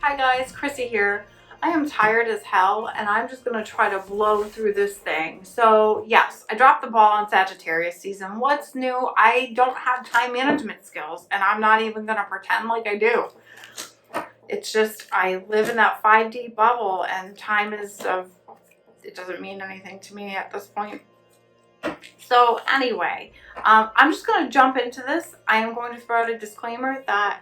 Hi guys, Chrissy here. I am tired as hell and I'm just gonna try to blow through this thing. So yes, I dropped the ball on Sagittarius season. What's new? I don't have time management skills and I'm not even gonna pretend like I do. It's just, I live in that 5D bubble and time is it doesn't mean anything to me at this point. So anyway, I'm just gonna jump into this. I am going to throw out a disclaimer that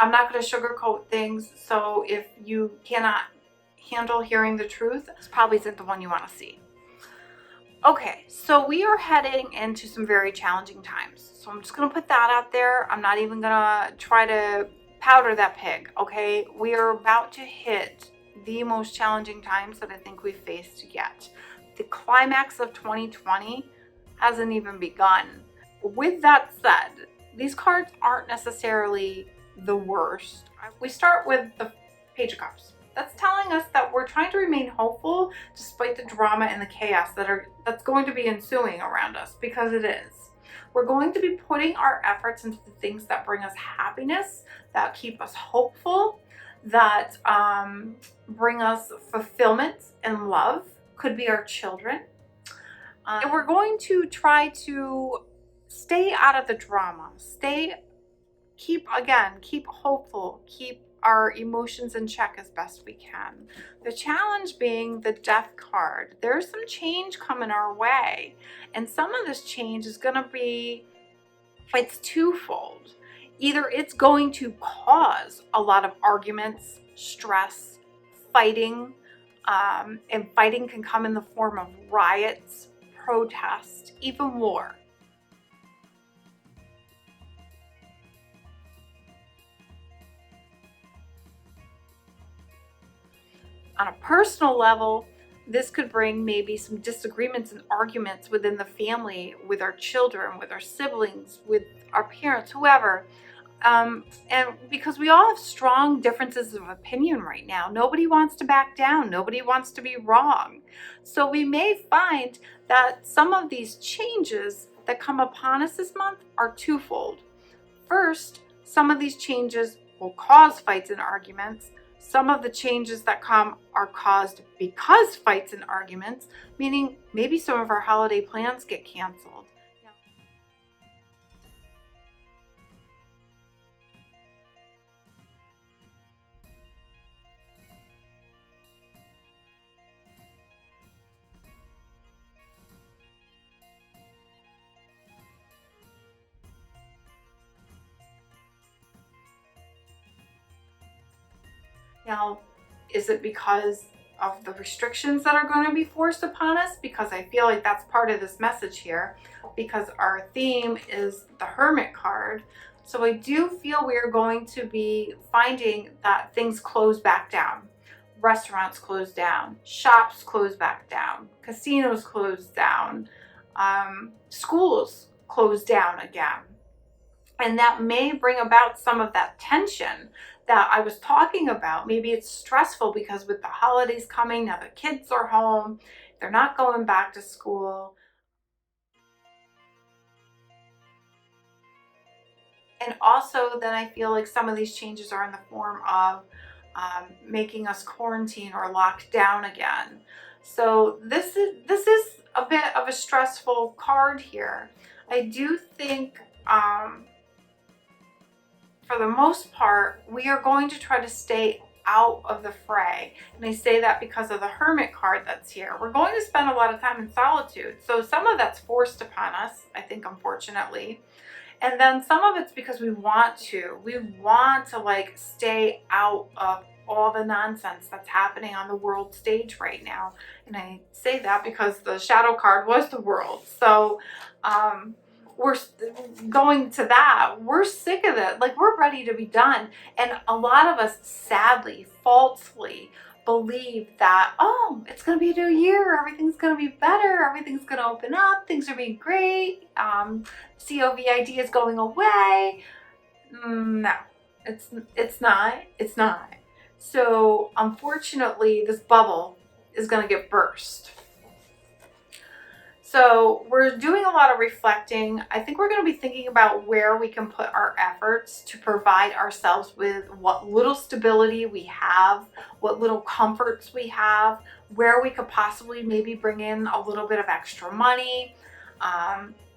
I'm not going to sugarcoat things, so if you cannot handle hearing the truth, this probably isn't the one you want to see. Okay, so we are heading into some very challenging times. So I'm just going to put that out there. I'm not even going to try to powder that pig, okay? We are about to hit the most challenging times that I think we've faced yet. The climax of 2020 hasn't even begun. With that said, these cards aren't necessarily the worst. We start with the Page of Cups. That's telling us that we're trying to remain hopeful despite the drama and the chaos that's going to be ensuing around us, because it is. We're going to be putting our efforts into the things that bring us happiness, that keep us hopeful, that bring us fulfillment and love. Could be our children. And we're going to try to stay out of the drama, keep hopeful, keep our emotions in check as best we can. The challenge being the Death card. There's some change coming our way, and some of this change is going to be, it's twofold. Either it's going to cause a lot of arguments, stress, fighting, and fighting can come in the form of riots, protests, even war. On a personal level, this could bring maybe some disagreements and arguments within the family, with our children, with our siblings, with our parents, whoever. And because we all have strong differences of opinion right now, nobody wants to back down, nobody wants to be wrong. So we may find that some of these changes that come upon us this month are twofold. First, some of these changes will cause fights and arguments. Some of the changes that come are caused because fights and arguments, meaning maybe some of our holiday plans get canceled. Now, is it because of the restrictions that are going to be forced upon us? Because I feel like that's part of this message here, because our theme is the Hermit card. So I do feel we are going to be finding that things close back down. Restaurants close down, shops close back down, casinos close down, schools close down again. And that may bring about some of that tension that I was talking about. Maybe it's stressful because with the holidays coming, now the kids are home, they're not going back to school. And also then I feel like some of these changes are in the form of making us quarantine or locked down again. So this is a bit of a stressful card here. I do think for the most part, we are going to try to stay out of the fray. And I say that because of the Hermit card that's here. We're going to spend a lot of time in solitude. So some of that's forced upon us, I think, unfortunately. And then some of it's because we want to. We want to like stay out of all the nonsense that's happening on the world stage right now. And I say that because the shadow card was the world. So we're going to that. We're sick of it. Like, we're ready to be done. And a lot of us, sadly, falsely believe that, oh, it's going to be a new year. Everything's going to be better. Everything's going to open up. Things are being great. COVID is going away. No, it's not. It's not. So unfortunately, this bubble is going to get burst. So we're doing a lot of reflecting. I think we're going to be thinking about where we can put our efforts to provide ourselves with what little stability we have, what little comforts we have, where we could possibly maybe bring in a little bit of extra money,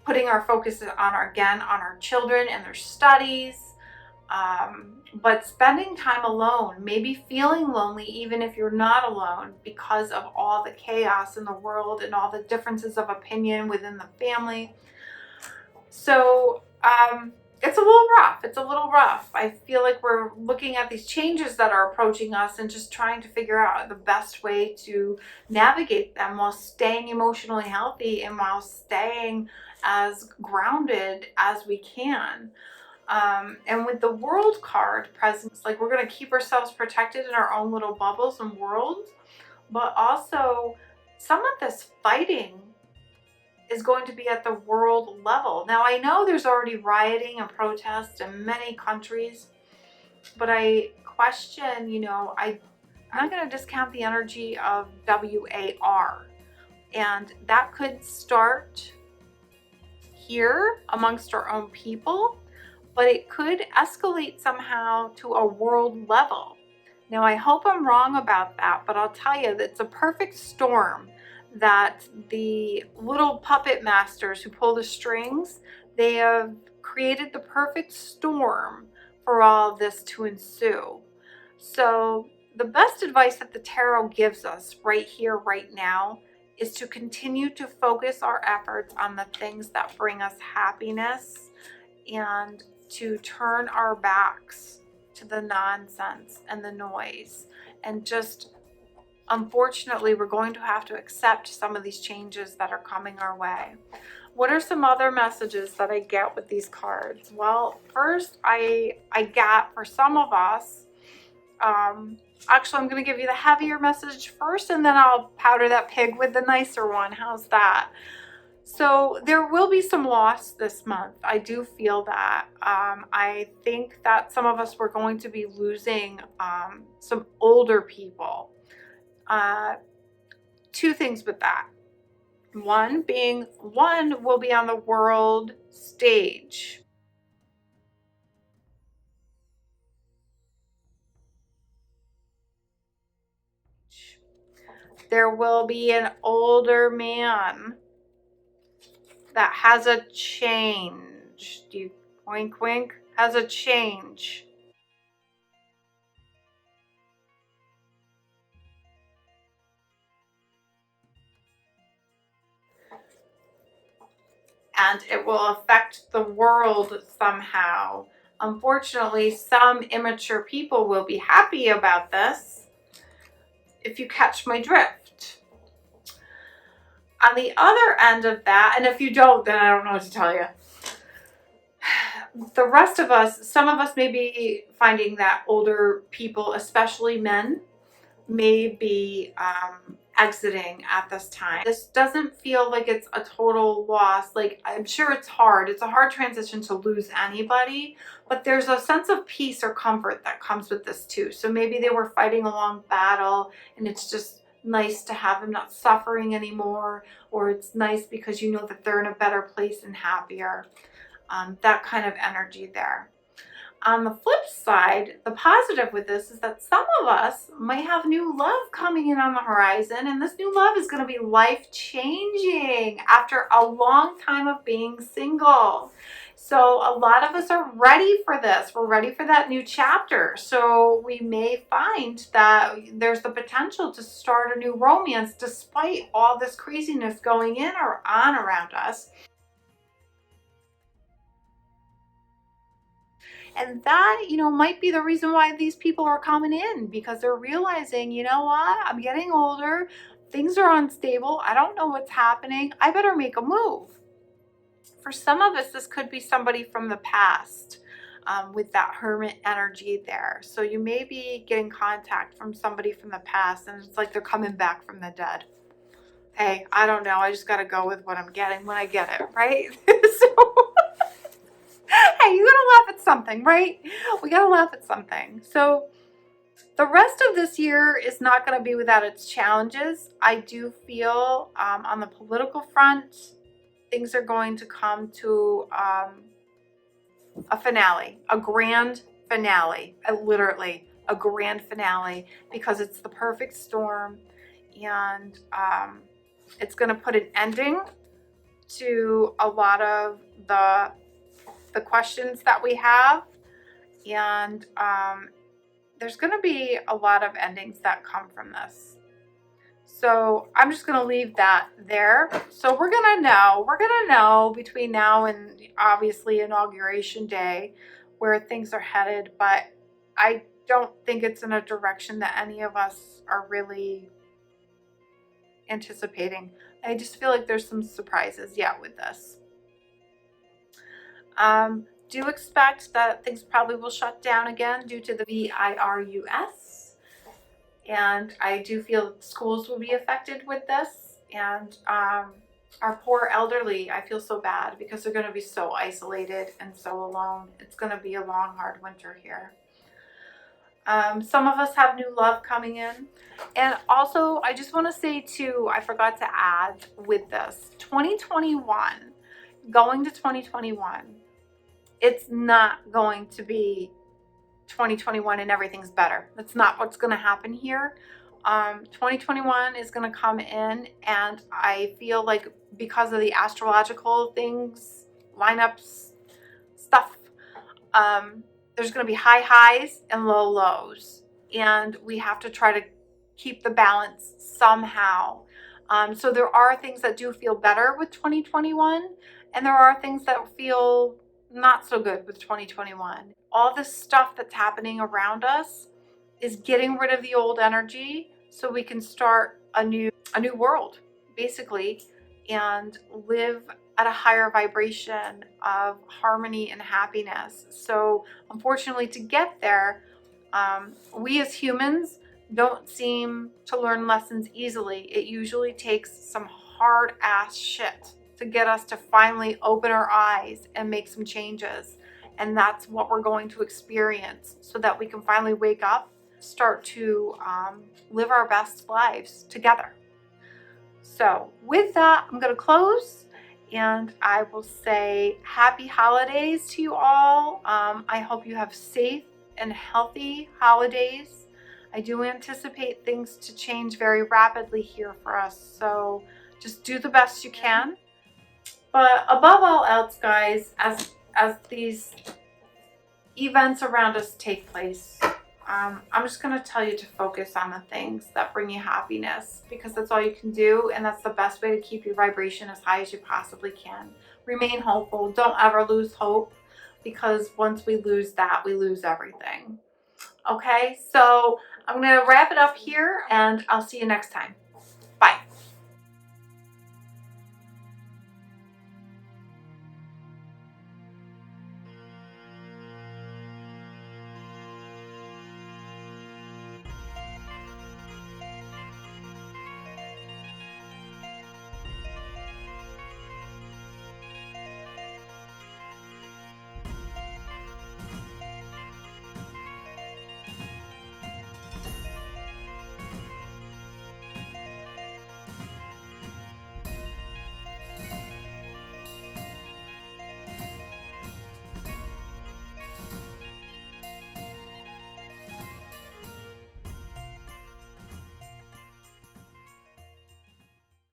putting our focus on our children and their studies. But spending time alone, maybe feeling lonely even if you're not alone because of all the chaos in the world and all the differences of opinion within the family. So it's a little rough. It's a little rough. I feel like we're looking at these changes that are approaching us and just trying to figure out the best way to navigate them while staying emotionally healthy and while staying as grounded as we can. And with the world card present, like we're going to keep ourselves protected in our own little bubbles and worlds, but also some of this fighting is going to be at the world level. Now, I know there's already rioting and protests in many countries, but I question, I'm not going to discount the energy of WAR. And that could start here amongst our own people, but it could escalate somehow to a world level. Now, I hope I'm wrong about that, but I'll tell you that it's a perfect storm that the little puppet masters who pull the strings, they have created the perfect storm for all of this to ensue. So the best advice that the tarot gives us right here, right now, is to continue to focus our efforts on the things that bring us happiness and to turn our backs to the nonsense and the noise. And just, unfortunately, we're going to have to accept some of these changes that are coming our way. What are some other messages that I get with these cards? Well, first, I got, for some of us, actually, I'm going to give you the heavier message first, and then I'll powder that pig with the nicer one. How's that? So there will be some loss this month. I do feel that. I think that some of us were going to be losing some older people. Two things with that. One will be on the world stage. There will be an older man that has a change. Do you wink, wink? Has a change. And it will affect the world somehow. Unfortunately, some immature people will be happy about this, if you catch my drift. On the other end of that, and if you don't, then I don't know what to tell you. The rest of us, some of us may be finding that older people, especially men, may be exiting at this time. This doesn't feel like it's a total loss. Like, I'm sure it's hard. It's a hard transition to lose anybody, but there's a sense of peace or comfort that comes with this too. So maybe they were fighting a long battle and it's just nice to have them not suffering anymore, or it's nice because you know that they're in a better place and happier. That kind of energy there. On the flip side, the positive with this is that some of us might have new love coming in on the horizon, and this new love is going to be life-changing after a long time of being single. So a lot of us are ready for this. We're ready for that new chapter. So we may find that there's the potential to start a new romance despite all this craziness going in or on around us. And that, might be the reason why these people are coming in, because they're realizing, you know what, I'm getting older, things are unstable, I don't know what's happening, I better make a move. For some of us, this could be somebody from the past with that hermit energy there. So you may be getting contact from somebody from the past, and it's like they're coming back from the dead. Hey, I don't know, I just got to go with what I'm getting when I get it, right? So hey, you gotta laugh at something, right? We gotta laugh at something. So The rest of this year is not going to be without its challenges. I do feel on the political front, things are going to come to a finale, a grand finale, literally a grand finale, because it's the perfect storm, and it's going to put an ending to a lot of the questions that we have, and there's going to be a lot of endings that come from this. So I'm just going to leave that there. So we're going to know between now and obviously Inauguration Day where things are headed, but I don't think it's in a direction that any of us are really anticipating. I just feel like there's some surprises yet with this. Do expect that things probably will shut down again due to the virus. And I do feel schools will be affected with this. And our poor elderly, I feel so bad because they're going to be so isolated and so alone. It's going to be a long, hard winter here. Some of us have new love coming in. And also, I just want to say too, I forgot to add with this, 2021, going to 2021, it's not going to be 2021 and everything's better. That's not what's going to happen here. 2021 is going to come in, and I feel like because of the astrological things, lineups, stuff, there's going to be high highs and low lows, and we have to try to keep the balance somehow. So there are things that do feel better with 2021, and there are things that feel not so good with 2021. All this stuff that's happening around us is getting rid of the old energy so we can start a new world, basically, and live at a higher vibration of harmony and happiness. So unfortunately, to get there, we as humans don't seem to learn lessons easily. It usually takes some hard ass shit to get us to finally open our eyes and make some changes. And that's what we're going to experience so that we can finally wake up, start to live our best lives together. So with that, I'm going to close, and I will say happy holidays to you all. I hope you have safe and healthy holidays. I do anticipate things to change very rapidly here for us. So just do the best you can. But above all else, guys, as these events around us take place, I'm just going to tell you to focus on the things that bring you happiness, because that's all you can do, and that's the best way to keep your vibration as high as you possibly can. Remain hopeful. Don't ever lose hope, because once we lose that, we lose everything. Okay, so I'm going to wrap it up here, and I'll see you next time.